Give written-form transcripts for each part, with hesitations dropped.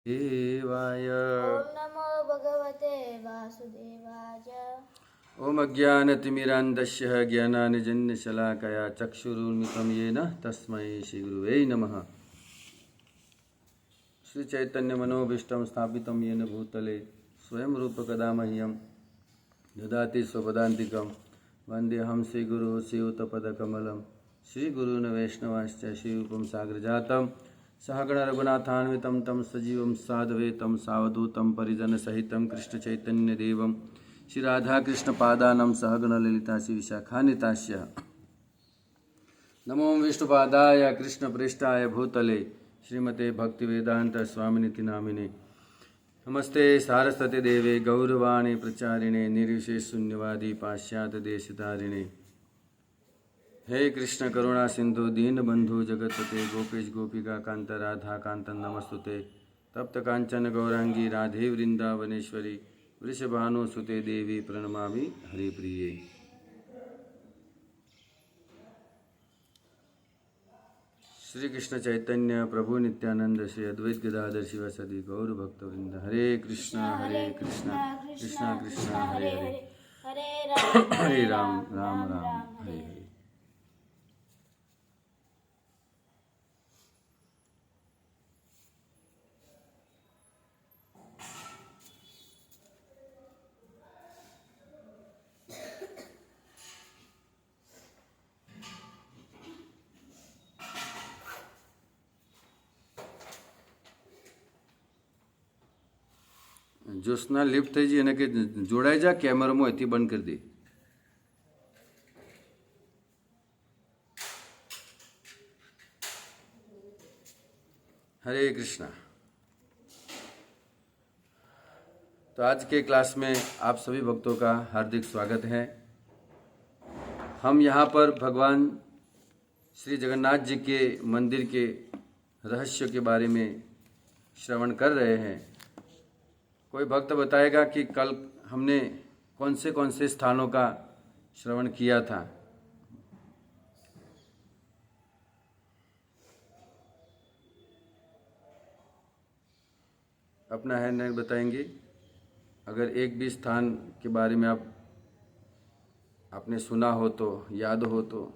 देवाय। ओम नमो भगवते वासुदेवाय। ओम अज्ञानतिमिरान्धस्य ज्ञानाञ्जनशलाकया चक्षुरुन्मिलितं येन तस्मै श्रीगुरुवे नमः। श्री चैतन्य मनोभीष्टं स्थापितं येन भूतले स्वयं रूपकदा मह्यं ददाति स्वपदान्तिकं। वन्देऽहं श्रीगुरुः श्रीयुतपदकमलं श्रीगुरून् वैष्णवांश्च श्रीरूपं साग्रजातं सहगण रघुनाथान्वितं तं सजीवं साद्वैतं सावधूतं परिजनसहितं कृष्णचैतन्यदेवं श्री राधाकृष्णपादानं सहगण ललिता श्री विशाखान्वितास्य। नमो विष्णुपादाय कृष्णप्रेष्ठाय भूतले श्रीमते भक्तिवेदांत स्वामिनिति नामिने। नमस्ते सारस्वती देवे गौरवाणी प्रचारिणे निर्विशेष शून्यवादी पाश्चात्य देशतारिणे। हे कृष्ण करुणा सिंधु दीनबंधु जगतपते गोपेश गोपिका कांत राधा कांत नमस्तुते। तप्त कांचन गौरांगी राधे वृंदावनेश्वरी वृषभानुसुते देवी प्रणमामि हरिप्रिये। श्री कृष्ण चैतन्य प्रभु नित्यानंद श्री अद्वैत गदाधर शिवासादि गौर भक्तवृंद। हरे कृष्णा कृष्णा कृष्णा हरे हरे हरे राम राम राम हरे हरे। ज्योत्सना लिफ्ट થઈ जी કે જોડાઈ જા કેમેરામાં એથી બંધ કરી દે। हरे कृष्णा। तो आज के क्लास में आप सभी भक्तों का हार्दिक स्वागत है। हम यहाँ पर भगवान श्री जगन्नाथ जी के मंदिर के रहस्य के बारे में श्रवण कर रहे हैं। कोई भक्त बताएगा कि कल हमने कौन से स्थानों का श्रवण किया था। अपना हैंड बताएंगे। अगर एक भी स्थान के बारे में आपने सुना हो तो, याद हो तो।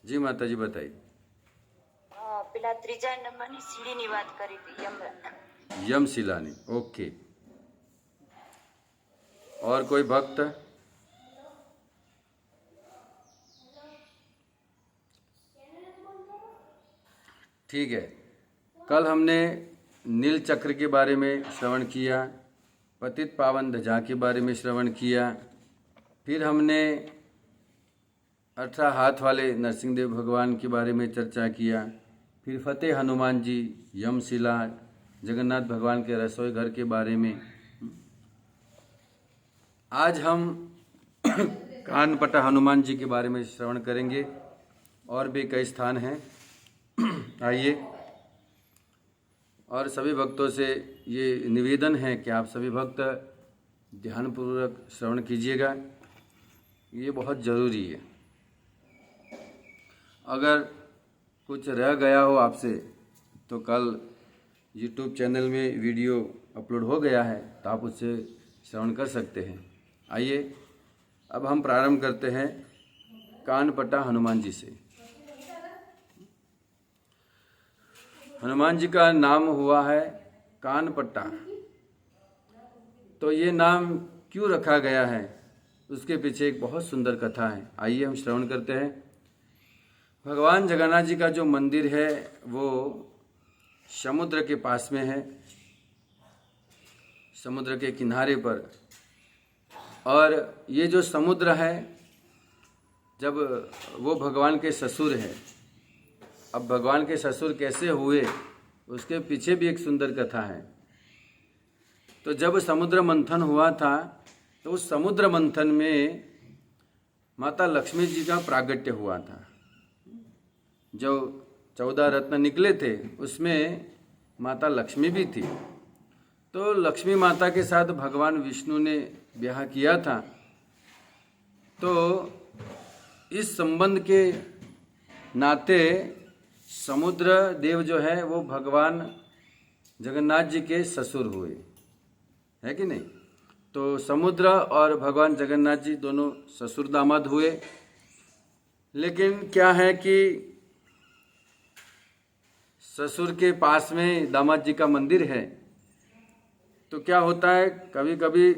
जी माता जी बताइए। પેલા ત્રીજા નંબરની સીડીની વાત કરી હતી यमशिला ने। ओके। और कोई भक्त? ठीक है। कल हमने नील चक्र के बारे में श्रवण किया, पतित पावन ध्वजा के बारे में श्रवण किया, फिर हमने 18 हाथ वाले नरसिंहदेव भगवान के बारे में चर्चा किया, फिर फतेह हनुमान जी, यमशिला, जगन्नाथ भगवान के रसोई घर के बारे में। आज हम कानपटा हनुमान जी के बारे में श्रवण करेंगे। और भी कई स्थान हैं। आइए। और सभी भक्तों से ये निवेदन है कि आप सभी भक्त ध्यानपूर्वक श्रवण कीजिएगा, ये बहुत ज़रूरी है। अगर कुछ रह गया हो आपसे तो कल YouTube चैनल में वीडियो अपलोड हो गया है, तो आप उससे श्रवण कर सकते हैं। आइए अब हम प्रारंभ करते हैं कानपटा हनुमान जी से। हनुमान जी का नाम हुआ है कानपट्टा। तो ये नाम क्यों रखा गया है, उसके पीछे एक बहुत सुंदर कथा है। आइए हम श्रवण करते हैं। भगवान जगन्नाथ जी का जो मंदिर है वो समुद्र के पास में है, समुद्र के किनारे पर। और ये जो समुद्र है, जब वो भगवान के ससुर हैं, अब भगवान के ससुर कैसे हुए उसके पीछे भी एक सुंदर कथा है। तो जब समुद्र मंथन हुआ था तो उस समुद्र मंथन में माता लक्ष्मी जी का प्रागट्य हुआ था। जो 14 रत्न निकले थे उसमें माता लक्ष्मी भी थी। तो लक्ष्मी माता के साथ भगवान विष्णु ने ब्याह किया था। तो इस संबंध के नाते समुद्र देव जो है वो भगवान जगन्नाथ जी के ससुर हुए, है कि नहीं। तो समुद्र और भगवान जगन्नाथ जी दोनों ससुर दामाद हुए। लेकिन क्या है कि ससुर के पास में दामाद जी का मंदिर है, तो क्या होता है कभी कभी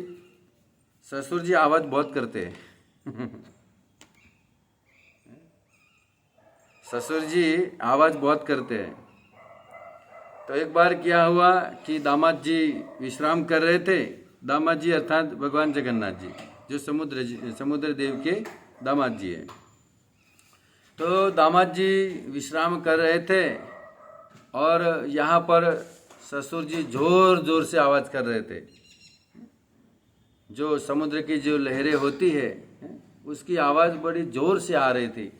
ससुर जी आवाज़ बहुत करते हैं ससुर जी आवाज़ बहुत करते हैं। तो एक बार क्या हुआ कि दामाद जी विश्राम कर रहे थे। दामाद जी अर्थात भगवान जगन्नाथ जी जो समुद्र देव के दामाद जी हैं। तो दामाद जी विश्राम कर रहे थे और यहाँ पर ससुर जी जोर जोर से आवाज़ कर रहे थे। जो समुद्र की जो लहरें होती है उसकी आवाज़ बड़ी जोर से आ रही थी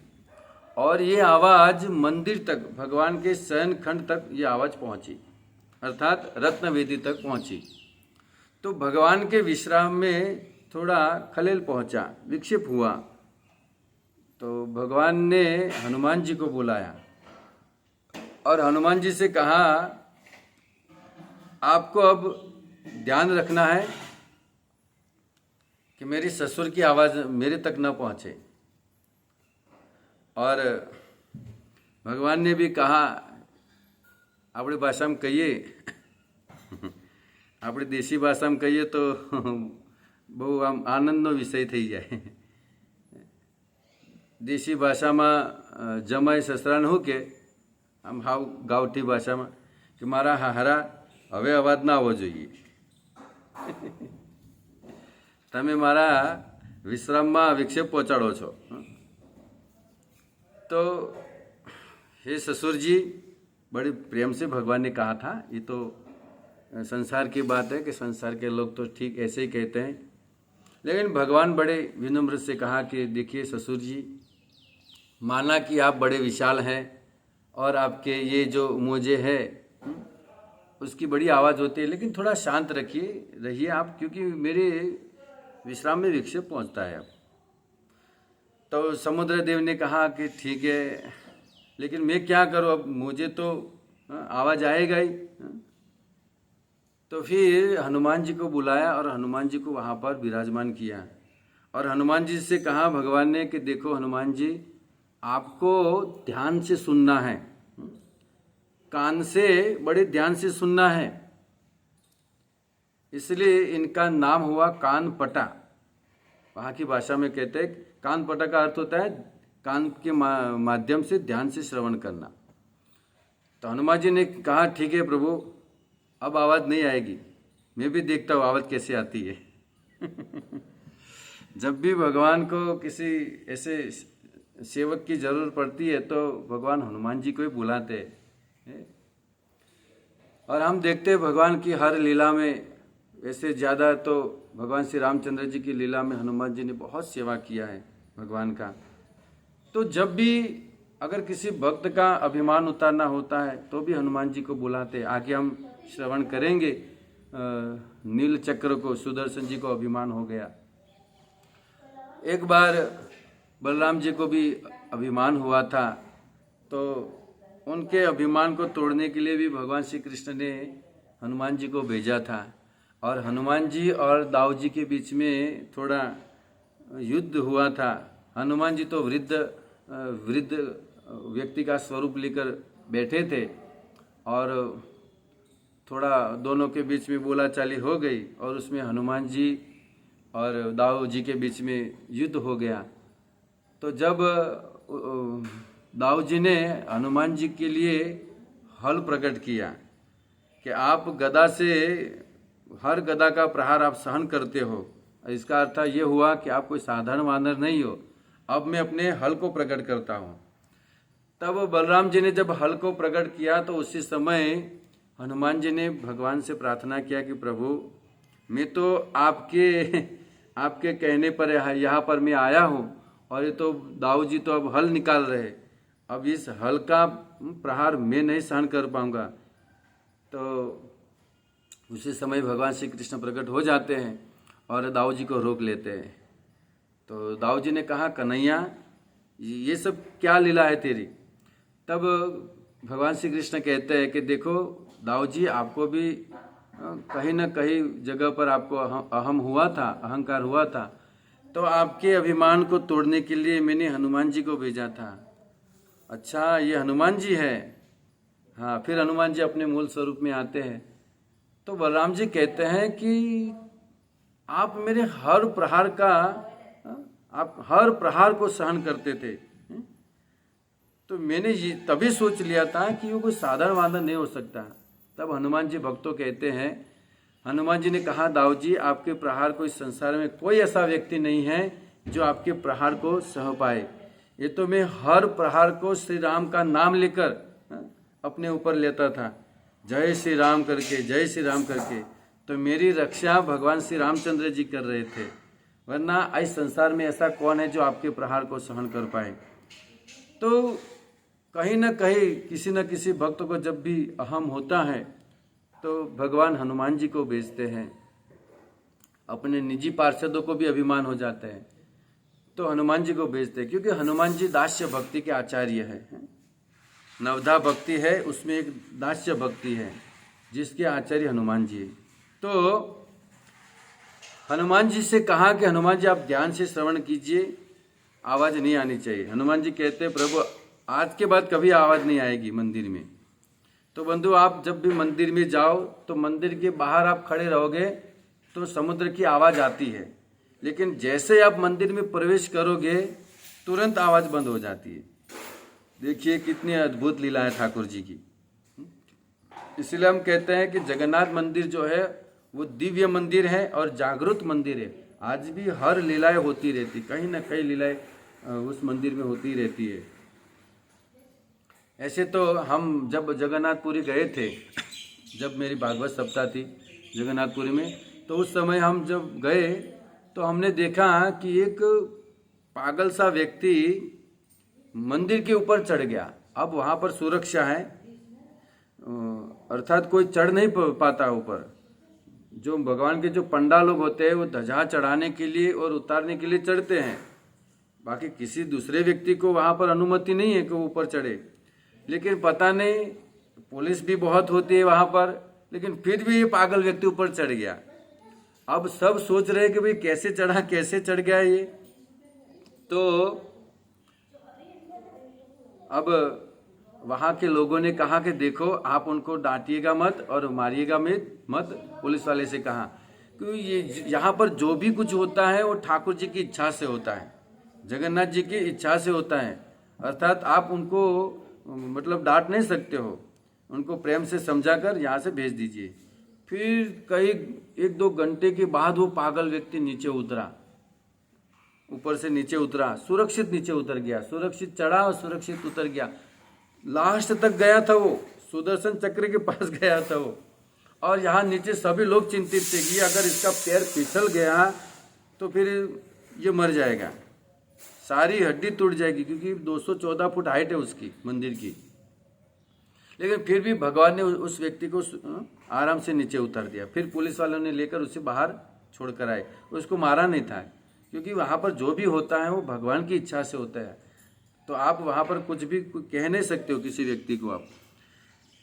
और ये आवाज़ मंदिर तक, भगवान के शयन खंड तक ये आवाज़ पहुंची, अर्थात रत्न वेदी तक पहुंची। तो भगवान के विश्राम में थोड़ा खलेल पहुंचा, विक्षेप हुआ। तो भगवान ने हनुमान जी को बुलाया और हनुमान जी से कहा, आपको अब ध्यान रखना है कि मेरी ससुर की आवाज़ मेरे तक न पहुंचे। और भगवान ने भी कहा, अपनी भाषा में कहिए अपनी देशी भाषा में कहिए तो बहु आम आनंदનો વિષય થઈ જાય। દેશી ભાષામાં જમાઈ સસરાને શું કે આમ હાવ ગાવઠી ભાષામાં કે મારા હારા હવે અવાજ ના આવવો જોઈએ તમે મારા વિશ્રામમાં વિક્ષેપ પહોંચાડો છો। तो हे ससुर जी, बड़े प्रेम से भगवान ने कहा था। ये तो संसार की बात है कि संसार के लोग तो ठीक ऐसे ही कहते हैं, लेकिन भगवान बड़े विनम्र से कहा कि देखिए ससुर जी, माना कि आप बड़े विशाल हैं और आपके ये जो मोजे है उसकी बड़ी आवाज़ होती है, लेकिन थोड़ा शांत रहिए आप, क्योंकि मेरे विश्राम में विक्षेप पहुंचता है अब। तो समुद्र देव ने कहा कि ठीक है, लेकिन मैं क्या करूं, अब मुझे तो आवाज़ आएगा ही। तो फिर हनुमान जी को बुलाया और हनुमान जी को वहाँ पर विराजमान किया और हनुमान जी से कहा भगवान ने कि देखो हनुमान जी, आपको ध्यान से सुनना है, कान से बड़े ध्यान से सुनना है। इसलिए इनका नाम हुआ कान पटा। वहाँ की भाषा में कहते हैं कान पटा का अर्थ होता है कान के माध्यम से ध्यान से श्रवण करना। तो हनुमान जी ने कहा ठीक है प्रभु, अब आवाज़ नहीं आएगी, मैं भी देखता हूँ आवाज़ कैसे आती है जब भी भगवान को किसी ऐसे सेवक की जरूरत पड़ती है तो भगवान हनुमान जी को ही बुलाते हैं। और हम देखते हैं भगवान की हर लीला में, वैसे ज़्यादा तो भगवान श्री रामचंद्र जी की लीला में हनुमान जी ने बहुत सेवा किया है भगवान का। तो जब भी अगर किसी भक्त का अभिमान उतारना होता है तो भी हनुमान जी को बुलाते हैं। आगे हम श्रवण करेंगे नील चक्र को, सुदर्शन जी को अभिमान हो गया। एक बार बलराम जी को भी अभिमान हुआ था, तो उनके अभिमान को तोड़ने के लिए भी भगवान श्री कृष्ण ने हनुमान जी को भेजा था और हनुमान जी और दाऊ जी के बीच में थोड़ा युद्ध हुआ था। हनुमान जी तो वृद्ध व्यक्ति का स्वरूप लेकर बैठे थे और थोड़ा दोनों के बीच में बोलाचाली हो गई और उसमें हनुमान जी और दाऊ जी के बीच में युद्ध हो गया। तो जब दाऊ जी ने हनुमान जी के लिए हल प्रकट किया कि आप गदा से हर गदा का प्रहार आप सहन करते हो, इसका अर्थ ये हुआ कि आप कोई साधारण वानर नहीं हो, अब मैं अपने हल को प्रकट करता हूँ। तब बलराम जी ने जब हल को प्रकट किया तो उसी समय हनुमान जी ने भगवान से प्रार्थना किया कि प्रभु, मैं तो आपके कहने पर यहाँ पर मैं आया हूँ और ये तो दाऊ जी तो अब हल निकाल रहे, अब इस हल का प्रहार मैं नहीं सहन कर पाऊँगा। तो उसी समय भगवान श्री कृष्ण प्रकट हो जाते हैं और दाऊ जी को रोक लेते हैं। तो दाऊ जी ने कहा, कन्हैया ये सब क्या लीला है तेरी। तब भगवान श्री कृष्ण कहते हैं कि देखो दाऊ जी, आपको भी कहीं ना कहीं जगह पर आपको अहम हुआ था, अहंकार हुआ था, तो आपके अभिमान को तोड़ने के लिए मैंने हनुमान जी को भेजा था। अच्छा, ये हनुमान जी है। हाँ, फिर हनुमान जी अपने मूल स्वरूप में आते हैं। तो बलराम जी कहते हैं कि आप मेरे हर प्रहार का, आप हर प्रहार को सहन करते थे। तो मैंने ये तभी सोच लिया था कि वो कोई साधारण वानर नहीं हो सकता। तब हनुमान जी भक्तों कहते हैं, हनुमान जी ने कहा दाऊ जी, आपके प्रहार को इस संसार में कोई ऐसा व्यक्ति नहीं है जो आपके प्रहार को सह पाए। ये तो मैं हर प्रहार को श्री राम का नाम लेकर अपने ऊपर लेता था, जय श्री राम करके, जय श्री राम करके। तो मेरी रक्षा भगवान श्री रामचंद्र जी कर रहे थे, वरना इस संसार में ऐसा कौन है जो आपके प्रहार को सहन कर पाए। तो कहीं ना कहीं किसी न किसी भक्त को जब भी अहम होता है तो भगवान हनुमान जी को भेजते हैं। अपने निजी पार्षदों को भी अभिमान हो जाता है तो हनुमान जी को भेजते हैं, क्योंकि हनुमान जी दास्य भक्ति के आचार्य है। नवधा भक्ति है, उसमें एक दास्य भक्ति है जिसके आचार्य हनुमान जी है। तो हनुमान जी से कहा कि हनुमान जी आप ध्यान से श्रवण कीजिए, आवाज़ नहीं आनी चाहिए। हनुमान जी कहते हैं प्रभु आज के बाद कभी आवाज़ नहीं आएगी मंदिर में। तो बंधु, आप जब भी मंदिर में जाओ तो मंदिर के बाहर आप खड़े रहोगे तो समुद्र की आवाज़ आती है, लेकिन जैसे आप मंदिर में प्रवेश करोगे तुरंत आवाज़ बंद हो जाती है। देखिए कितनी अद्भुत लीला है ठाकुर जी की। इसलिए हम कहते हैं कि जगन्नाथ मंदिर जो है वो दिव्य मंदिर है और जागृत मंदिर है। आज भी हर लीलाएं होती रहती, कहीं ना कहीं लीलाएं उस मंदिर में होती रहती है। ऐसे तो हम जब जगन्नाथपुरी गए थे, जब मेरी भागवत सप्ताह थी जगन्नाथपुरी में, तो उस समय हम जब गए तो हमने देखा कि एक पागल सा व्यक्ति मंदिर के ऊपर चढ़ गया। अब वहाँ पर सुरक्षा है, अर्थात कोई चढ़ नहीं पाता ऊपर। जो भगवान के जो पंडा लोग होते हैं वो ध्वजा चढ़ाने के लिए और उतारने के लिए चढ़ते हैं, बाकी किसी दूसरे व्यक्ति को वहाँ पर अनुमति नहीं है कि वो ऊपर चढ़े। लेकिन पता नहीं, पुलिस भी बहुत होती है वहाँ पर, लेकिन फिर भी ये पागल व्यक्ति ऊपर चढ़ गया। अब सब सोच रहे हैं कि भाई कैसे चढ़ा, कैसे चढ़ गया ये। तो अब वहाँ के लोगों ने कहा कि देखो आप उनको डांटिएगा मत और मारिएगा मत। पुलिस वाले से कहा कि ये यहाँ पर जो भी कुछ होता है वो ठाकुर जी की इच्छा से होता है, जगन्नाथ जी की इच्छा से होता है। अर्थात आप उनको मतलब डांट नहीं सकते हो, उनको प्रेम से समझाकर यहाँ से भेज दीजिए। फिर कई 1-2 घंटे के बाद वो पागल व्यक्ति नीचे उतरा, ऊपर से नीचे उतरा, सुरक्षित नीचे उतर गया, सुरक्षित चढ़ा और सुरक्षित उतर गया। लास्ट तक गया था वो, सुदर्शन चक्र के पास गया था वो। और यहाँ नीचे सभी लोग चिंतित थे कि अगर इसका पैर फिसल गया तो फिर ये मर जाएगा, सारी हड्डी टूट जाएगी, क्योंकि 214 फुट हाइट है उसकी मंदिर की। लेकिन फिर भी भगवान ने उस व्यक्ति को आराम से नीचे उतार दिया। फिर पुलिस वालों ने लेकर उसे बाहर छोड़कर आए, उसको मारा नहीं था, क्योंकि वहाँ पर जो भी होता है वो भगवान की इच्छा से होता है। तो आप वहाँ पर कुछ भी कह नहीं सकते हो किसी व्यक्ति को आप।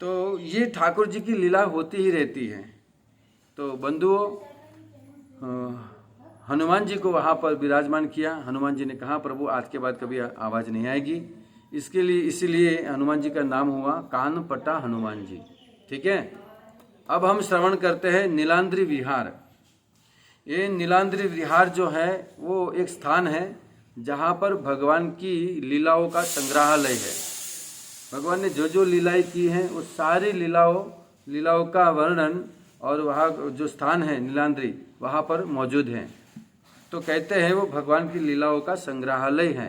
तो ये ठाकुर जी की लीला होती ही रहती है। तो बंधुओं, हनुमान जी को वहाँ पर विराजमान किया। हनुमान जी ने कहा प्रभु आज के बाद कभी आवाज़ नहीं आएगी, इसके लिए इसीलिए हनुमान जी का नाम हुआ कान पटा हनुमान जी। ठीक है, अब हम श्रवण करते हैं नीलाद्रि विहार। ये नीलाद्रि विहार जो है वो एक स्थान है जहाँ पर भगवान की लीलाओं का संग्रहालय है। भगवान ने जो जो लीलाएं की हैं वो सारी लीलाओं का वर्णन और वहाँ जो स्थान है नीलाद्रि वहाँ पर मौजूद हैं। तो कहते हैं वो भगवान की लीलाओं का संग्रहालय है।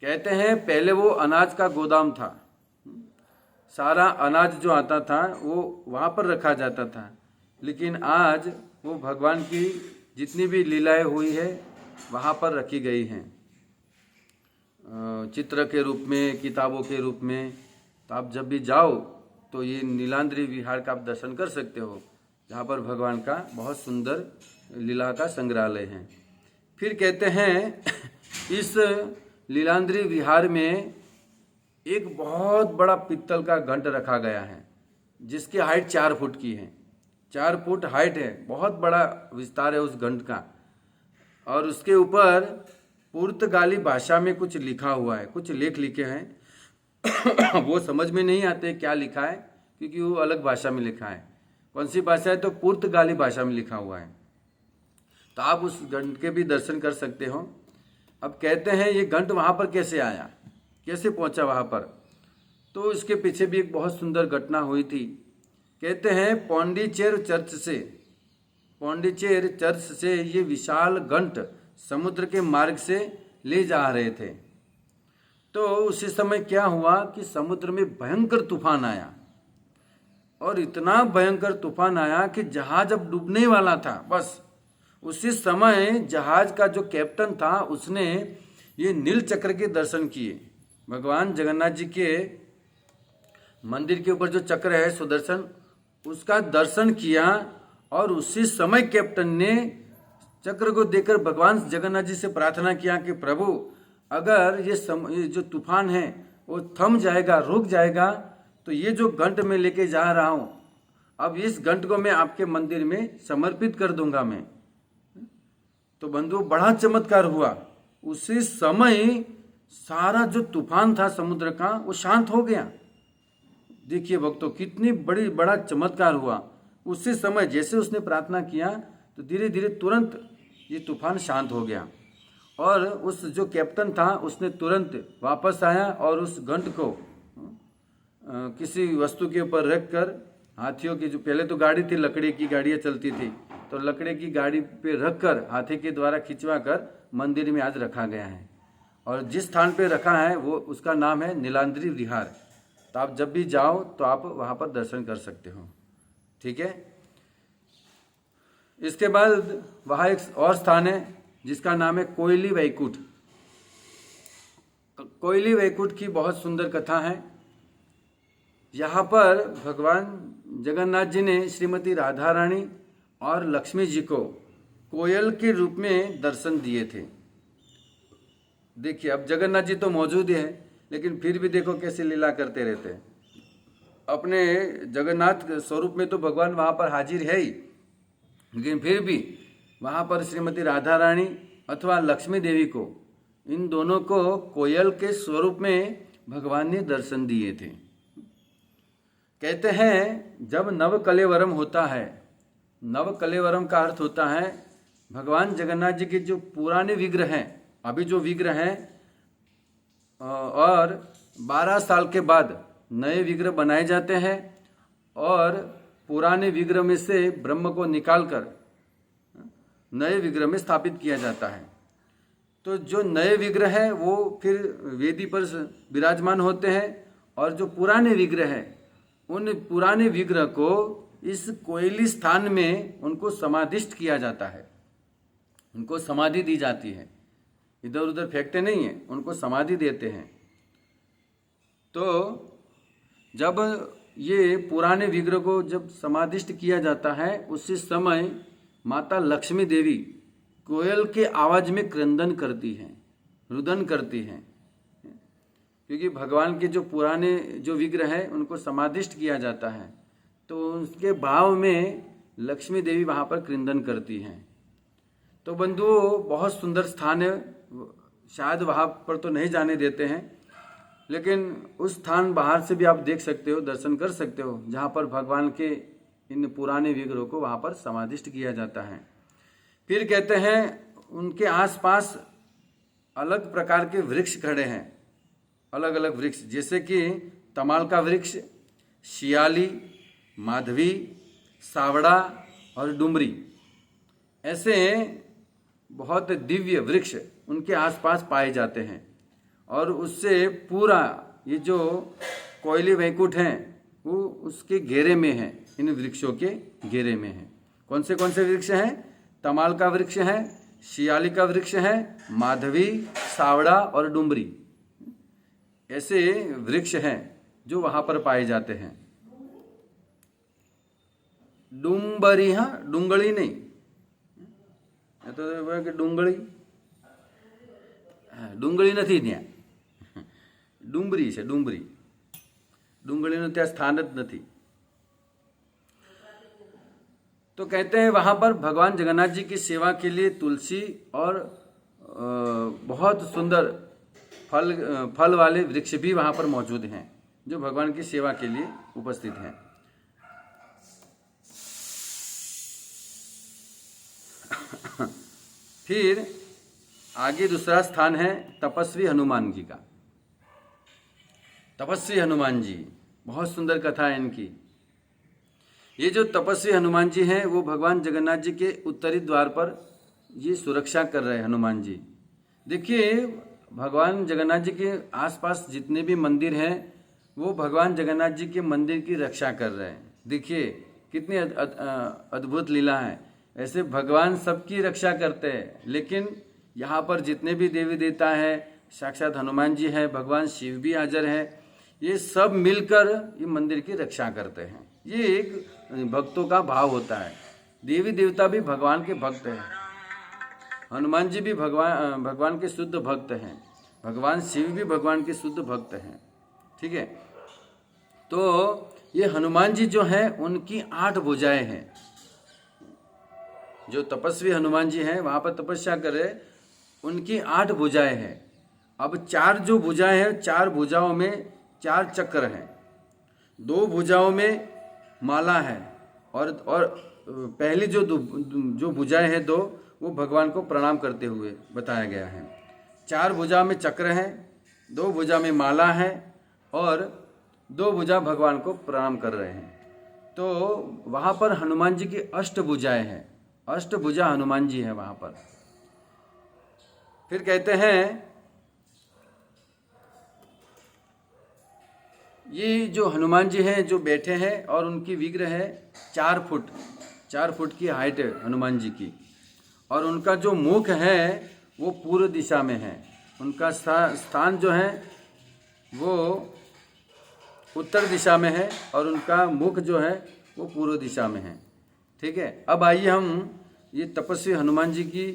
कहते हैं पहले वो अनाज का गोदाम था, सारा अनाज जो आता था वो वहाँ पर रखा जाता था। लेकिन आज वो भगवान की जितनी भी लीलाएं हुई है वहाँ पर रखी गई हैं, चित्र के रूप में, किताबों के रूप में। तो आप जब भी जाओ तो ये नीलाद्रि विहार का आप दर्शन कर सकते हो, जहाँ पर भगवान का बहुत सुंदर लीला का संग्रहालय है। फिर कहते हैं इस लीलांद्री विहार में एक बहुत बड़ा पित्तल का घंट रखा गया है, जिसकी हाइट 4 फुट की है। 4 फुट हाइट है, बहुत बड़ा विस्तार है उस घंट का। और उसके ऊपर पुर्तगाली भाषा में कुछ लिखा हुआ है, कुछ लेख लिखे हैं। वो समझ में नहीं आते क्या लिखा है, क्योंकि वो अलग भाषा में लिखा है। कौन सी भाषा है? तो पुर्तगाली भाषा में लिखा हुआ है। तो आप उस घंट के भी दर्शन कर सकते हो। अब कहते हैं ये घंट वहाँ पर कैसे आया, कैसे पहुँचा वहाँ पर, तो इसके पीछे भी एक बहुत सुंदर घटना हुई थी। कहते हैं पौंडीचेर चर्च से ये विशाल घंट समुद्र के मार्ग से ले जा रहे थे। तो उसी समय क्या हुआ कि समुद्र में भयंकर तूफान आया, और इतना भयंकर तूफान आया कि जहाज अब डूबने वाला था। बस उसी समय जहाज का जो कैप्टन था उसने ये नील चक्र के दर्शन किए। भगवान जगन्नाथ जी के मंदिर के ऊपर जो चक्र है सुदर्शन, उसका दर्शन किया। और उसी समय कैप्टन ने चक्र को देखकर भगवान जगन्नाथ जी से प्रार्थना किया कि प्रभु, अगर ये जो तूफान है वो थम जाएगा, रुक जाएगा, तो ये जो घंट मैं लेके जा रहा हूँ, अब इस घंट को मैं आपके मंदिर में समर्पित कर दूंगा मैं। तो बंधु, बड़ा चमत्कार हुआ। उसी समय सारा जो तूफान था समुद्र का वो शांत हो गया। देखिए भक्तों, कितनी बड़ा चमत्कार हुआ। उसी समय जैसे उसने प्रार्थना किया तो धीरे धीरे तुरंत ये तूफान शांत हो गया। और उस जो कैप्टन था उसने तुरंत वापस आया और उस घंट को किसी वस्तु के ऊपर रखकर, हाथियों की जो पहले तो गाड़ी थी, लकड़ी की गाड़ियाँ चलती थी, तो लकड़ी की गाड़ी पे रखकर हाथी के द्वारा खिंचवा कर मंदिर में आज रखा गया है। और जिस स्थान पे रखा है वो उसका नाम है नीलांद्री विहार। तो आप जब भी जाओ तो आप वहाँ पर दर्शन कर सकते हो। ठीक है। इसके बाद वहाँ एक और स्थान है जिसका नाम है कोयली वैकुंठ। कोयली वैकुंठ की बहुत सुंदर कथा है। यहाँ पर भगवान जगन्नाथ जी ने श्रीमती राधा रानी और लक्ष्मी जी को कोयल के रूप में दर्शन दिए थे। देखिए, अब जगन्नाथ जी तो मौजूद ही हैं, लेकिन फिर भी देखो कैसे लीला करते रहते हैं। अपने जगन्नाथ स्वरूप में तो भगवान वहाँ पर हाजिर है ही, लेकिन फिर भी वहाँ पर श्रीमती राधा रानी अथवा लक्ष्मी देवी को, इन दोनों को कोयल के स्वरूप में भगवान ने दर्शन दिए थे। कहते हैं जब नव कलेवरम होता है, नव कलेवरम का अर्थ होता है भगवान जगन्नाथ जी के जो पुराने विग्रह हैं, अभी जो विग्रह हैं, और 12 साल के बाद नए विग्रह बनाए जाते हैं और पुराने विग्रह में से ब्रह्म को निकालकर नए विग्रह में स्थापित किया जाता है। तो जो नए विग्रह है वो फिर वेदी पर विराजमान होते हैं, और जो पुराने विग्रह है उन पुराने विग्रह को इस कोयली स्थान में उनको समाधिष्ट किया जाता है, उनको समाधि दी जाती है। इधर उधर फेंकते नहीं हैं, उनको समाधि देते हैं। तो जब ये पुराने विग्रह को जब समाधिष्ट किया जाता है, उसी समय माता लक्ष्मी देवी कोयल के आवाज में क्रंदन करती हैं, रुदन करती हैं, क्योंकि भगवान के जो पुराने जो विग्रह है उनको समाधिष्ट किया जाता है। तो उसके भाव में लक्ष्मी देवी वहाँ पर क्रंदन करती हैं। तो बंधुओं, बहुत सुंदर स्थान है। शायद वहाँ पर तो नहीं जाने देते हैं, लेकिन उस स्थान बाहर से भी आप देख सकते हो, दर्शन कर सकते हो, जहाँ पर भगवान के इन पुराने विग्रहों को वहाँ पर समाधिष्ट किया जाता है। फिर कहते हैं उनके आसपास अलग प्रकार के वृक्ष खड़े हैं, अलग अलग वृक्ष, जैसे कि तमाल का वृक्ष, शियाली, माधवी, सावड़ा और डुमरी। ऐसे बहुत दिव्य वृक्ष उनके आसपास पाए जाते हैं। और उससे पूरा ये जो कोयली वैकुंठ है वो उसके घेरे में है, इन वृक्षों के घेरे में है। कौन से वृक्ष हैं? तमाल का वृक्ष है, शियाली का वृक्ष है, माधवी, सावड़ा और डुमरी। ऐसे वृक्ष हैं जो वहाँ पर पाए जाते हैं। डुम्बरी, हाँ, डुंगली नहीं, तो डुंगली, ડુંગળી નથી ત્યાં, ડુંબરી છે, ડુંબરી. डूंगड़ीનું ત્યાં स्थान જ નથી. तो कहते हैं वहां पर भगवान जगन्नाथ जी की सेवा के लिए तुलसी और बहुत सुंदर फल वाले वृक्ष भी वहां पर मौजूद हैं जो भगवान की सेवा के लिए उपस्थित हैं. फिर आगे दूसरा स्थान है तपस्वी हनुमान जी का. तपस्वी हनुमान जी, बहुत सुंदर कथा है इनकी. ये जो तपस्वी हनुमान जी हैं वो भगवान जगन्नाथ जी के उत्तरी द्वार पर ये सुरक्षा कर रहे हैं. हनुमान जी देखिए, भगवान जगन्नाथ जी के आसपास जितने भी मंदिर हैं वो भगवान जगन्नाथ जी के मंदिर की रक्षा कर रहे हैं. देखिए कितनी अद्भुत लीला है. ऐसे भगवान सबकी रक्षा करते हैं, लेकिन यहाँ पर जितने भी देवी देवता हैं, साक्षात हनुमान जी हैं, भगवान शिव भी हाजिर हैं, ये सब मिलकर ये मंदिर की रक्षा करते हैं. ये एक भक्तों का भाव होता है. देवी देवता भी भगवान के भक्त हैं, हनुमान जी भी भगवान के शुद्ध भक्त हैं, भगवान शिव भी भगवान के शुद्ध भक्त हैं. ठीक है. तो ये हनुमान जी जो हैं उनकी 8 भुजाएं हैं. जो तपस्वी हनुमान जी हैं वहां पर तपस्या कर रहे, उनकी 8 भुजाएं हैं. अब 4 जो भुजाएं हैं, 4 भुजाओं में 4 चक्र हैं, 2 भुजाओं में माला है, और पहली जो भुजाएं हैं 2 वो भगवान को प्रणाम करते हुए बताया गया है. 4 भुजा में चक्र है, 2 भुजा में माला है और 2 भुजा भगवान को प्रणाम कर रहे हैं. तो वहाँ पर हनुमान जी की 8 भुजाएं हैं, 8 भुजा हनुमान जी हैं वहाँ पर. फिर कहते हैं ये जो हनुमान जी हैं जो बैठे हैं और उनकी विग्रह है 4 फुट की हाइट है हनुमान जी की, और उनका जो मुख है वो पूर्व दिशा में है. उनका स्थान जो है वो उत्तर दिशा में है और उनका मुख जो है वो पूर्व दिशा में है. ठीक है. अब आइए हम ये तपस्वी हनुमान जी की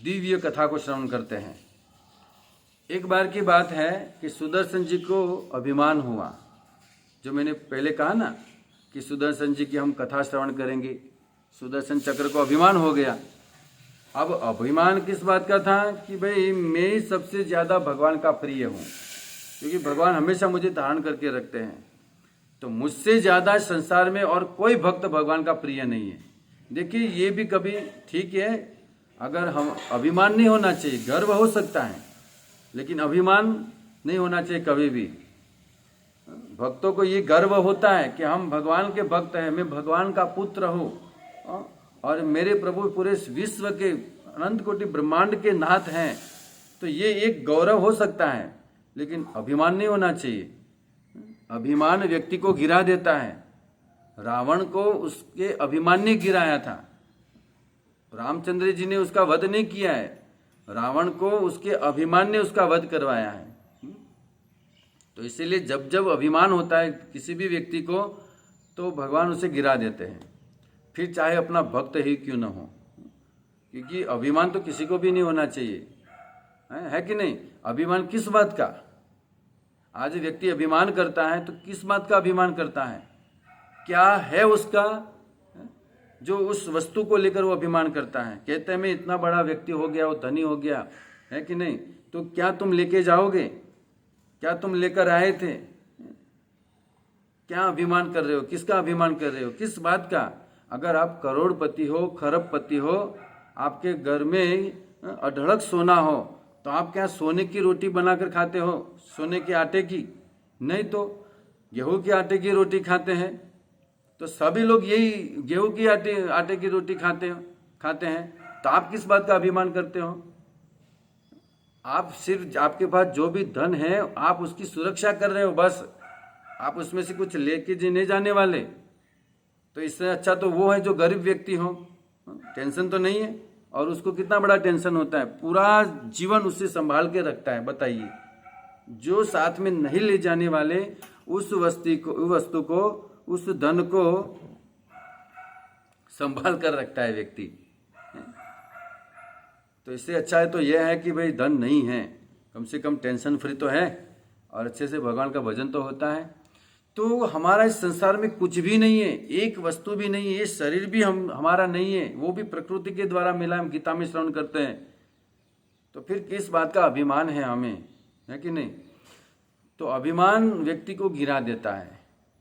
दिव्य कथा को श्रवण करते हैं. एक बार की बात है कि सुदर्शन जी को अभिमान हुआ. जो मैंने पहले कहा ना कि सुदर्शन जी की हम कथा श्रवण करेंगे, सुदर्शन चक्र को अभिमान हो गया. अब अभिमान किस बात का था कि भाई मैं ही सबसे ज़्यादा भगवान का प्रिय हूँ, क्योंकि भगवान हमेशा मुझे धारण करके रखते हैं. तो मुझसे ज़्यादा संसार में और कोई भक्त भगवान का प्रिय नहीं है. देखिए ये भी कभी ठीक है, अगर हम अभिमान नहीं होना चाहिए, गर्व हो सकता है, लेकिन अभिमान नहीं होना चाहिए कभी भी. भक्तों को ये गर्व होता है कि हम भगवान के भक्त हैं, मैं भगवान का पुत्र हूँ और मेरे प्रभु पूरे विश्व के अनंत कोटि ब्रह्मांड के नाथ हैं. तो ये एक गौरव हो सकता है, लेकिन अभिमान नहीं होना चाहिए. अभिमान व्यक्ति को गिरा देता है. रावण को उसके अभिमान ने गिराया था. रामचंद्र जी ने उसका वध नहीं किया है, रावण को उसके अभिमान ने उसका वध करवाया है. तो इसीलिए जब जब अभिमान होता है किसी भी व्यक्ति को, तो भगवान उसे गिरा देते हैं, फिर चाहे अपना भक्त ही क्यों न हो. क्योंकि अभिमान तो किसी को भी नहीं होना चाहिए, है कि नहीं. अभिमान किस बात का. आज व्यक्ति अभिमान करता है तो किस बात का अभिमान करता है, क्या है उसका जो उस वस्तु को लेकर वो अभिमान करता है. कहते हैं मैं इतना बड़ा व्यक्ति हो गया, वो धनी हो गया, है कि नहीं. तो क्या तुम लेके जाओगे, क्या तुम लेकर आए थे, क्या अभिमान कर रहे हो, किसका अभिमान कर रहे हो, किस बात का. अगर आप करोड़पति हो, खरबपति हो, आपके घर में अढळक सोना हो, तो आप क्या सोने की रोटी बनाकर खाते हो, सोने के आटे की. नहीं तो गेहूं के आटे की रोटी खाते हैं. तो सभी लोग यही गेहूं की आटे की रोटी खाते हैं. तो आप किस बात का अभिमान करते हो. आप सिर्फ आपके पास जो भी धन है आप उसकी सुरक्षा कर रहे हो, बस. आप उसमें से कुछ लेके नहीं जाने वाले. तो इससे अच्छा तो वो है जो गरीब व्यक्ति हो, टेंशन तो नहीं है, और उसको कितना बड़ा टेंशन होता है, पूरा जीवन उससे संभाल के रखता है. बताइए, जो साथ में नहीं ले जाने वाले उस वस्तु को उस धन को संभाल कर रखता है व्यक्ति. तो इससे अच्छा है तो यह है कि भाई धन नहीं है, कम से कम टेंशन फ्री तो है और अच्छे से भगवान का भजन तो होता है। तो हमारा इस संसार में कुछ भी नहीं है, एक वस्तु भी नहीं है, ये शरीर भी हमारा नहीं है, वो भी प्रकृति के द्वारा मिला, हम गीता में श्रवण करते हैं। तो फिर किस बात का अभिमान है हमें, है कि नहीं? तो अभिमान व्यक्ति को गिरा देता है,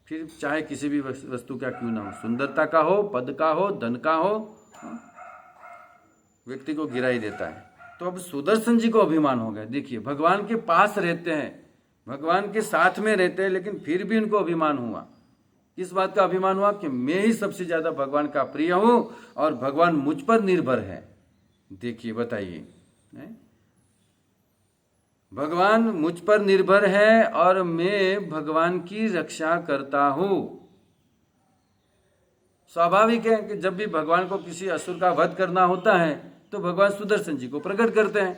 फिर चाहे किसी भी वस्तु का क्यों ना हो, सुंदरता का हो, पद का हो, धन का हो, व्यक्ति को गिरा ही देता है। तो अब सुदर्शन जी को अभिमान हो गया। देखिए, भगवान के पास रहते हैं, भगवान के साथ में रहते हैं, लेकिन फिर भी उनको अभिमान हुआ। किस बात का अभिमान हुआ? कि मैं ही सबसे ज्यादा भगवान का प्रिय हूं और भगवान मुझ पर निर्भर है। देखिए, बताइए, भगवान मुझ पर निर्भर है और मैं भगवान की रक्षा करता हूं। स्वाभाविक है कि जब भी भगवान को किसी असुर का वध करना होता है तो भगवान सुदर्शन जी को प्रकट करते हैं।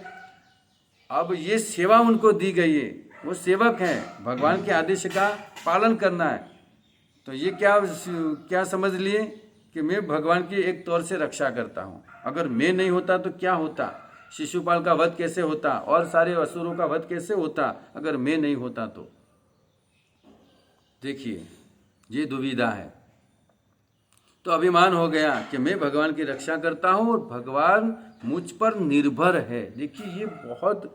अब ये सेवा उनको दी गई है, वो सेवक हैं, भगवान के आदेश का पालन करना है। तो ये क्या समझ लिए कि मैं भगवान की एक तौर से रक्षा करता हूं। अगर मैं नहीं होता तो क्या होता? शिशुपाल का वध कैसे होता और सारे असुरों का वध कैसे होता अगर मैं नहीं होता तो? देखिए, ये दुविधा है। तो अभिमान हो गया कि मैं भगवान की रक्षा करता हूं और भगवान मुझ पर निर्भर है। देखिए, ये बहुत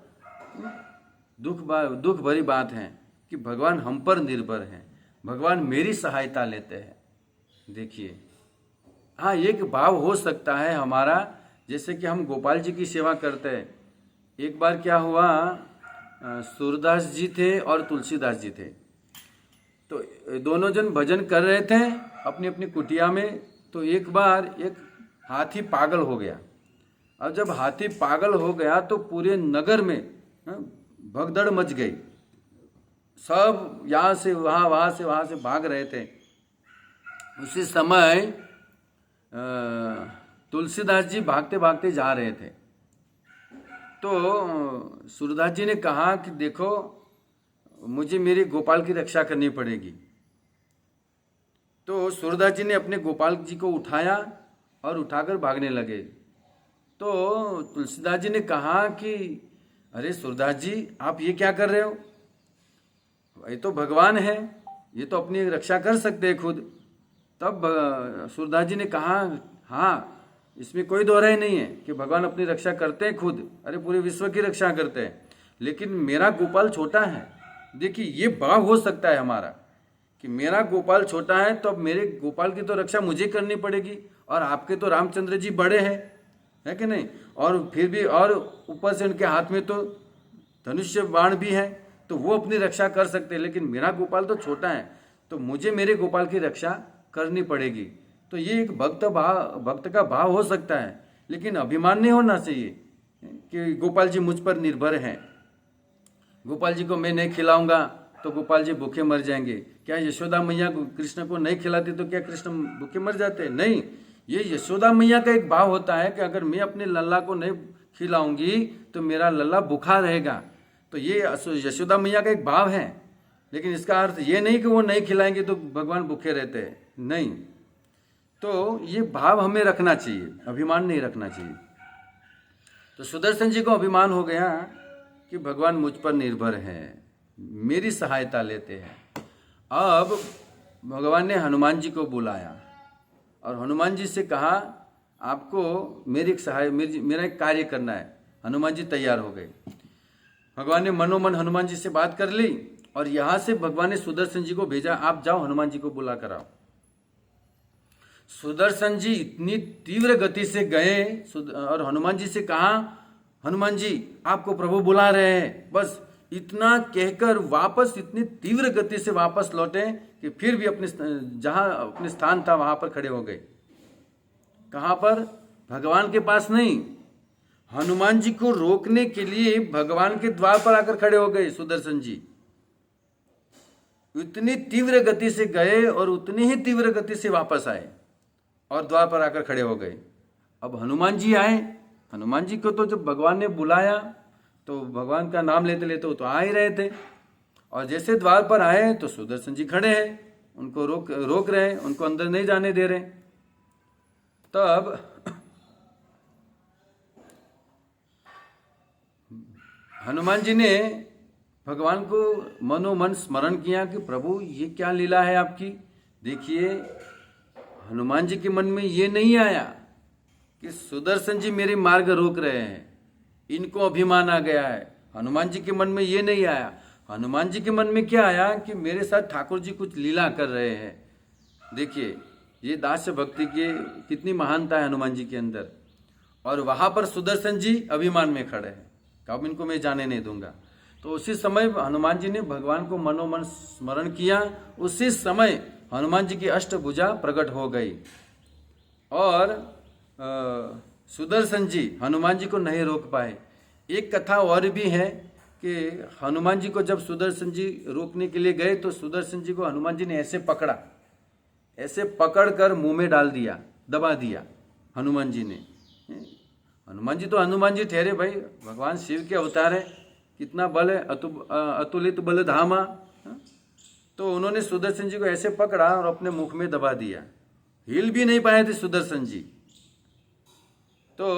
दुख भरी बात है कि भगवान हम पर निर्भर है, भगवान मेरी सहायता लेते हैं। देखिए, हाँ, एक भाव हो सकता है हमारा, जैसे कि हम गोपाल जी की सेवा करते हैं। एक बार क्या हुआ, सूरदास जी थे और तुलसीदास जी थे, तो दोनों जन भजन कर रहे थे अपनी अपनी कुटिया में। तो एक बार एक हाथी पागल हो गया। अब जब हाथी पागल हो गया तो पूरे नगर में भगदड़ मच गई। सब यहाँ से वहाँ, वहाँ से वहाँ से भाग रहे थे। उसी समय तुलसीदास जी भागते भागते जा रहे थे। तो सूरदास जी ने कहा कि देखो, मुझे मेरे गोपाल की रक्षा करनी पड़ेगी। तो सूरदास जी ने अपने गोपाल जी को उठाया और उठाकर भागने लगे। तो तुलसीदास जी ने कहा कि अरे सूरदास जी, आप ये क्या कर रहे हो? ये तो भगवान है, ये तो अपनी रक्षा कर सकते हैं खुद। तब सूरदास जी ने कहा, हाँ, इसमें कोई दोहराई नहीं है कि भगवान अपनी रक्षा करते हैं खुद, अरे पूरे विश्व की रक्षा करते हैं, लेकिन मेरा गोपाल छोटा है। देखिए, ये भाव हो सकता है हमारा कि मेरा गोपाल छोटा है तो अब मेरे गोपाल की तो रक्षा मुझे करनी पड़ेगी, और आपके तो रामचंद्र जी बड़े हैं, है कि नहीं? और फिर भी, और ऊपर से उनके हाथ में तो धनुष्य बाण भी है, तो वो अपनी रक्षा कर सकते हैं, लेकिन मेरा गोपाल तो छोटा है, तो मुझे मेरे गोपाल की रक्षा करनी पड़ेगी। तो ये एक भक्त का भाव हो सकता है, लेकिन अभिमान नहीं होना चाहिए कि गोपाल जी मुझ पर निर्भर हैं, गोपाल जी को मैं नहीं खिलाऊंगा तो गोपाल जी भूखे मर जाएंगे। क्या यशोदा मैया कृष्ण को नहीं खिलाती तो क्या कृष्ण भूखे मर जाते? नहीं, ये यशोदा मैया का एक भाव होता है कि अगर मैं अपने लल्ला को नहीं खिलाऊंगी तो मेरा लल्ला भूखा रहेगा। तो ये यशोदा मैया का एक भाव है, लेकिन इसका अर्थ ये नहीं कि वो नहीं खिलाएंगे तो भगवान भूखे रहते हैं, नहीं। तो ये भाव हमें रखना चाहिए, अभिमान नहीं रखना चाहिए। तो सुदर्शन जी को अभिमान हो गया कि भगवान मुझ पर निर्भर है, मेरी सहायता लेते हैं। अब भगवान ने हनुमान जी को बुलाया और हनुमान जी से कहा, आपको मेरा एक कार्य करना है। हनुमान जी तैयार हो गए। भगवान ने मनोमन हनुमान जी से बात कर ली और यहां से भगवान ने सुदर्शन जी को भेजा, आप जाओ हनुमान जी को बुला कर आओ। सुदर्शन जी इतनी तीव्र गति से गए और हनुमान जी से कहा, हनुमान जी आपको प्रभु बुला रहे हैं। बस इतना कहकर वापस इतनी तीव्र गति से वापस लौटे कि फिर भी अपने स्थान था वहां पर खड़े हो गए। कहां पर? भगवान के पास नहीं, हनुमान जी को रोकने के लिए भगवान के द्वार पर आकर खड़े हो गए सुदर्शन जी। इतनी तीव्र गति से गए और उतनी ही तीव्र गति से वापस आए और द्वार पर आकर खड़े हो गए। अब हनुमान जी आए, हनुमान जी को तो जब भगवान ने बुलाया तो भगवान का नाम लेते लेते वो तो आ ही रहे थे, और जैसे द्वार पर आए तो सुदर्शन जी खड़े हैं, उनको रोक रहे हैं, उनको अंदर नहीं जाने दे रहे। तब हनुमान जी ने भगवान को मनोमन स्मरण किया कि प्रभु ये क्या लीला है आपकी। देखिए, हनुमान जी के मन में ये नहीं आया कि सुदर्शन जी मेरे मार्ग रोक रहे हैं, इनको अभिमान आ गया है। हनुमान जी के मन में ये नहीं आया। हनुमान जी के मन में क्या आया कि मेरे साथ ठाकुर जी कुछ लीला कर रहे हैं। देखिए, ये दास्य भक्ति की कितनी महानता है हनुमान जी के अंदर। और वहां पर सुदर्शन जी अभिमान में खड़े हैं, कब इनको मैं जाने नहीं दूंगा। तो उसी समय हनुमान जी ने भगवान को मनोमन स्मरण किया। उसी समय हनुमान जी की अष्टभुजा प्रकट हो गई और सुदर्शन जी हनुमान जी को नहीं रोक पाए। एक कथा और भी है कि हनुमान जी को जब सुदर्शन जी रोकने के लिए गए तो सुदर्शन जी को हनुमान जी ने ऐसे पकड़ा, ऐसे पकड़कर मुंह में डाल दिया, दबा दिया हनुमान जी ने। हनुमान जी तो हनुमान जी ठहरे भाई, भगवान शिव के अवतार है, कितना बल है, अतुलित बल धामा। तो उन्होंने सुदर्शन जी को ऐसे पकड़ा और अपने मुख में दबा दिया। हिल भी नहीं पाए थे सुदर्शन जी। तो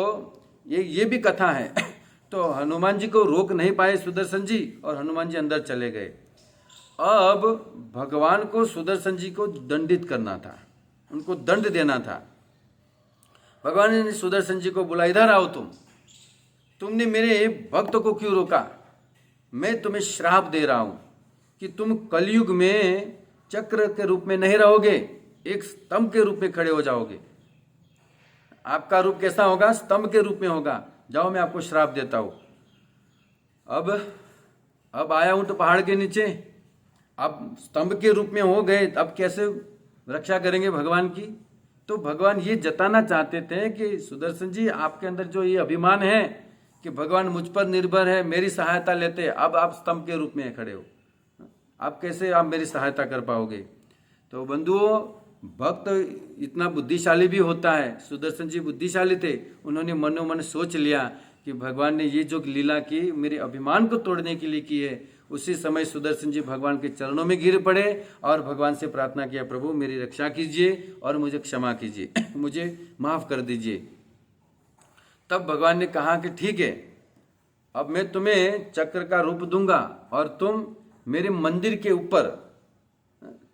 ये भी कथा है। तो हनुमान जी को रोक नहीं पाए सुदर्शन जी और हनुमान जी अंदर चले गए। अब भगवान को सुदर्शन जी को दंडित करना था, उनको दंड देना था। भगवान ने सुदर्शन जी को बोला, इधर आओ, तुमने मेरे भक्त को क्यों रोका। मैं तुम्हें श्राप दे रहा हूं कि तुम कलयुग में चक्र के रूप में नहीं रहोगे, एक स्तंभ के रूप में खड़े हो जाओगे। आपका रूप कैसा होगा, स्तंभ के रूप में होगा। जाओ, मैं आपको श्राप देता हूं। अब आया हूं तो पहाड़ के नीचे, अब स्तंभ के रूप में हो गए, अब कैसे रक्षा करेंगे भगवान की। तो भगवान ये जताना चाहते थे कि सुदर्शन जी, आपके अंदर जो ये अभिमान है कि भगवान मुझ पर निर्भर है, मेरी सहायता लेते, अब आप स्तंभ के रूप में खड़े हो, आप कैसे आप मेरी सहायता कर पाओगे। तो बंधुओं, भक्त इतना बुद्धिशाली भी होता है। सुदर्शन जी बुद्धिशाली थे, उन्होंने मनोमन सोच लिया कि भगवान ने ये जो लीला की मेरे अभिमान को तोड़ने के लिए की है। उसी समय सुदर्शन जी भगवान के चरणों में गिर पड़े और भगवान से प्रार्थना किया, प्रभु मेरी रक्षा कीजिए और मुझे क्षमा कीजिए, मुझे माफ कर दीजिए। तब भगवान ने कहा कि ठीक है, अब मैं तुम्हें चक्र का रूप दूंगा और तुम मेरे मंदिर के ऊपर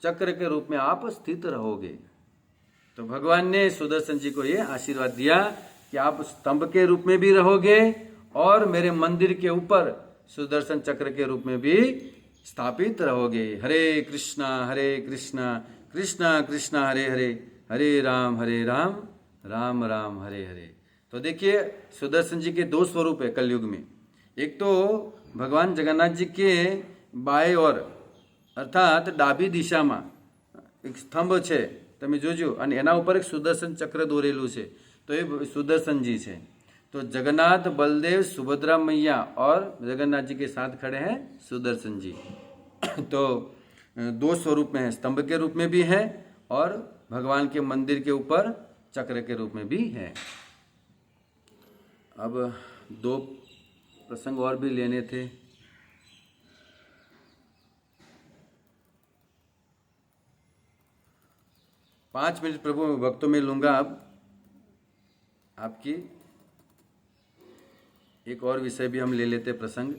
चक्र के रूप में आप स्थित रहोगे। तो भगवान ने सुदर्शन जी को ये आशीर्वाद दिया कि आप स्तंभ के रूप में भी रहोगे और मेरे मंदिर के ऊपर सुदर्शन चक्र के रूप में भी स्थापित रहोगे। हरे कृष्णा कृष्णा कृष्णा हरे हरे, हरे राम राम राम हरे हरे। तो देखिए, सुदर्शन जी के दो स्वरूप है कलयुग में। एक तो भगवान जगन्नाथ जी के बाएं ओर अर्थात ડાબી દિશામાં એક સ્તંભ છે, તમે જોજો, અને એના ઉપર એક સુદર્શન ચક્ર દોરેલું છે, તો એ સુદર્શન जी છે। तो जगन्नाथ बलदेव सुभद्रा मैया और जगन्नाथ जी के साथ खड़े हैं सुदर्शन जी। तो दो स्वरूप में है, स्तंभ के रूप में भी है और भगवान के मंदिर के ऊपर चक्र के रूप में भी है। अब दो प्रसंग और भी लेने थे। पाँच मिनट प्रभु भक्तों में लूंगा। अब आपकी एक और विषय भी हम ले लेते प्रसंग।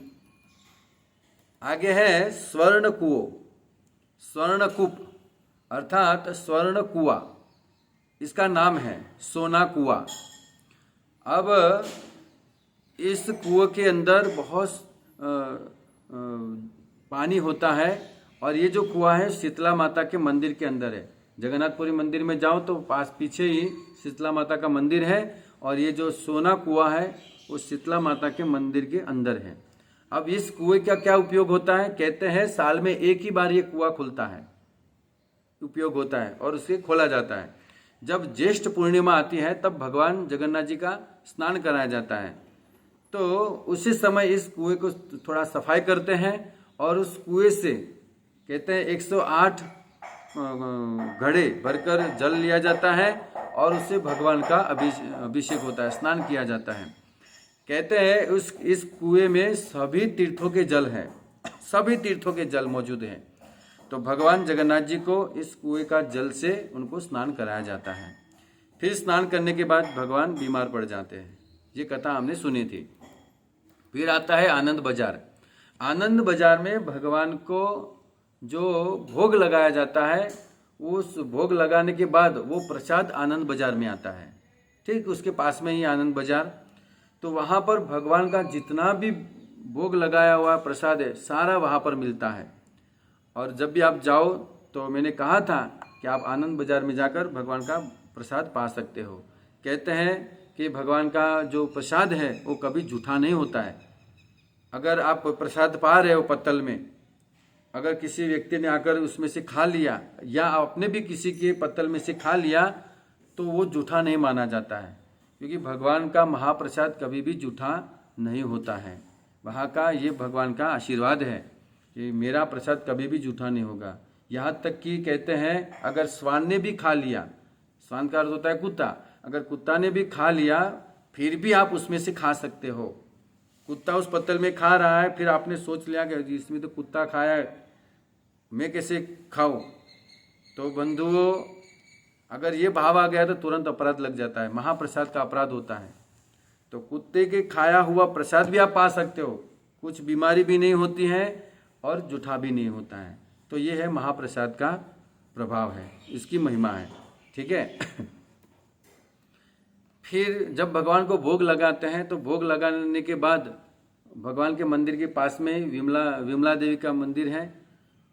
आगे है स्वर्ण कुओं, स्वर्णकूप अर्थात स्वर्ण कुआ, इसका नाम है सोना कुआ। अब इस कुएं के अंदर बहुत पानी होता है और ये जो कुआ है शीतला माता के मंदिर के अंदर है। जगन्नाथपुरी मंदिर में जाओ तो पास पीछे ही शीतला माता का मंदिर है और ये जो सोना कुआ है वो शीतला माता के मंदिर के अंदर है। अब इस कुएं का क्या उपयोग होता है, कहते हैं साल में एक ही बार ये कुआ खुलता है, उपयोग होता है और उसे खोला जाता है। जब ज्येष्ठ पूर्णिमा आती है तब भगवान जगन्नाथ जी का स्नान कराया जाता है। तो उसी समय इस कुएं को थोड़ा सफाई करते हैं और उस कुएं से कहते हैं 108 घड़े भरकर जल लिया जाता है और उससे भगवान का अभिषेक होता है, स्नान किया जाता है। कहते हैं इस कुएं में सभी तीर्थों के जल हैं, सभी तीर्थों के जल मौजूद हैं। तो भगवान जगन्नाथ जी को इस कुएं का जल से उनको स्नान कराया जाता है। फिर स्नान करने के बाद भगवान बीमार पड़ जाते हैं। ये कथा हमने सुनी थी। फिर आता है आनंद बाजार। आनंद बाजार में भगवान को जो भोग लगाया जाता है, उस भोग लगाने के बाद वो प्रसाद आनंद बाजार में आता है। ठीक उसके पास में ही आनंद बाजार, तो वहाँ पर भगवान का जितना भी भोग लगाया हुआ प्रसाद है सारा वहाँ पर मिलता है। और जब भी आप जाओ तो मैंने कहा था कि आप आनंद बाजार में जाकर भगवान का प्रसाद पा सकते हो। कहते हैं कि भगवान का जो प्रसाद है वो कभी झूठा नहीं होता है। अगर आप प्रसाद पा रहे हो पत्तल में, अगर किसी व्यक्ति ने आकर उसमें से खा लिया या आपने भी किसी के पत्तल में से खा लिया तो वो झूठा नहीं माना जाता है, क्योंकि भगवान का महाप्रसाद कभी भी झूठा नहीं होता है। वहाँ का ये भगवान का आशीर्वाद है कि मेरा प्रसाद कभी भी झूठा नहीं होगा। यहाँ तक कि कहते हैं अगर श्वान ने भी खा लिया, श्वान का अर्थ होता है कुत्ता, अगर कुत्ता ने भी खा लिया फिर भी आप उसमें से खा सकते हो। कुत्ता उस पत्तल में खा रहा है, फिर आपने सोच लिया कि इसमें तो कुत्ता खाया है, मैं कैसे खाऊं, तो बंधुओं अगर ये भाव आ गया तो तुरंत अपराध लग जाता है, महाप्रसाद का अपराध होता है। तो कुत्ते के खाया हुआ प्रसाद भी आप पा सकते हो, कुछ बीमारी भी नहीं होती है और जूठा भी नहीं होता है। तो ये है महाप्रसाद का प्रभाव है, इसकी महिमा है। ठीक है। फिर जब भगवान को भोग लगाते हैं तो भोग लगाने के बाद भगवान के मंदिर के पास में विमला देवी का मंदिर है,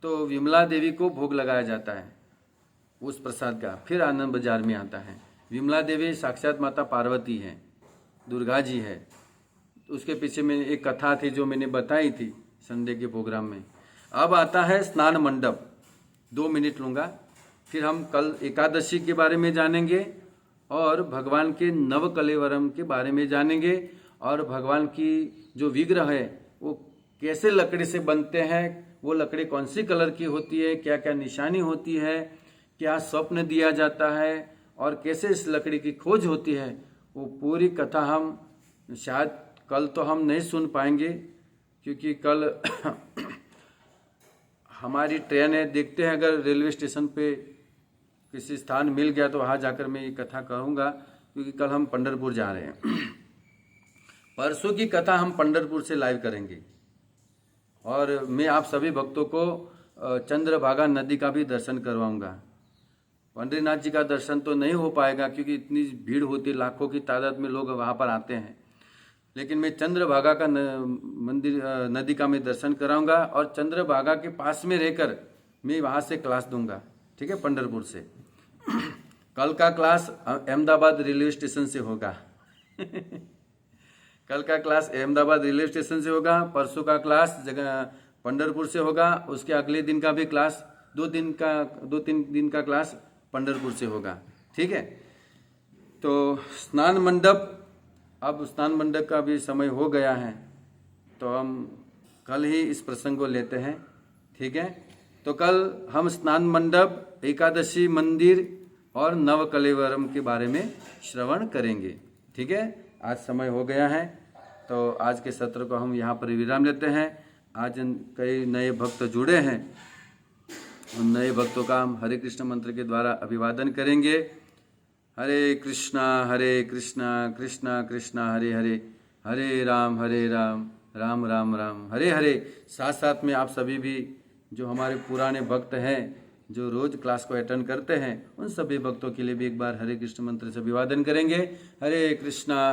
तो विमला देवी को भोग लगाया जाता है उस प्रसाद का। फिर आनंद बाजार में आता है। विमला देवी साक्षात माता पार्वती है, दुर्गा जी है। उसके पीछे में एक कथा थी जो मैंने बताई थी संडे के प्रोग्राम में। अब आता है स्नान मंडप। 2 मिनट लूँगा, फिर हम कल एकादशी के बारे में जानेंगे और भगवान के नव कलेवरम के बारे में जानेंगे, और भगवान की जो विग्रह है वो कैसे लकड़ी से बनते हैं, वो लकड़ी कौन सी कलर की होती है, क्या क्या निशानी होती है, क्या स्वप्न दिया जाता है और कैसे इस लकड़ी की खोज होती है, वो पूरी कथा हम शायद कल तो हम नहीं सुन पाएंगे, क्योंकि कल हमारी ट्रेन है। देखते हैं अगर रेलवे स्टेशन पे किसी स्थान मिल गया तो वहाँ जाकर मैं ये कथा कहूँगा, क्योंकि कल हम पंढरपुर जा रहे हैं। परसों की कथा हम पंढरपुर से लाइव करेंगे, और मैं आप सभी भक्तों को चंद्रभागा नदी का भी दर्शन करवाऊंगा। पंडरीनाथ जी का दर्शन तो नहीं हो पाएगा क्योंकि इतनी भीड़ होती है, लाखों की तादाद में लोग वहाँ पर आते हैं, लेकिन मैं चंद्रभागा का मंदिर नदी का मैं दर्शन कराऊंगा, और चंद्रभागा के पास में रहकर मैं वहाँ से क्लास दूंगा। ठीक है, पंढरपुर से। कल का क्लास अहमदाबाद रेलवे स्टेशन से होगा। कल का क्लास अहमदाबाद रेलवे स्टेशन से होगा, परसों का क्लास जगह पंढरपुर से होगा, उसके अगले दिन का भी क्लास 2-3 दिन का क्लास पंढरपुर से होगा। ठीक है। तो स्नान मंडप, अब स्नान मंडप का भी समय हो गया है, तो हम कल ही इस प्रसंग को लेते हैं। ठीक है। तो कल हम स्नान मंडप, एकादशी मंदिर और नव कलेवरम के बारे में श्रवण करेंगे। ठीक है। आज समय हो गया है, तो आज के सत्र को हम यहाँ पर विराम लेते हैं। आज कई नए भक्त जुड़े हैं, उन नए भक्तों का हम हरे कृष्ण मंत्र के द्वारा अभिवादन करेंगे। हरे कृष्णा कृष्णा कृष्णा हरे हरे, हरे राम राम राम हरे हरे। साथ साथ में आप सभी भी जो हमारे पुराने भक्त हैं, जो रोज क्लास को अटेंड करते हैं, उन सभी भक्तों के लिए भी एक बार हरे कृष्ण मंत्र से अभिवादन करेंगे। हरे कृष्णा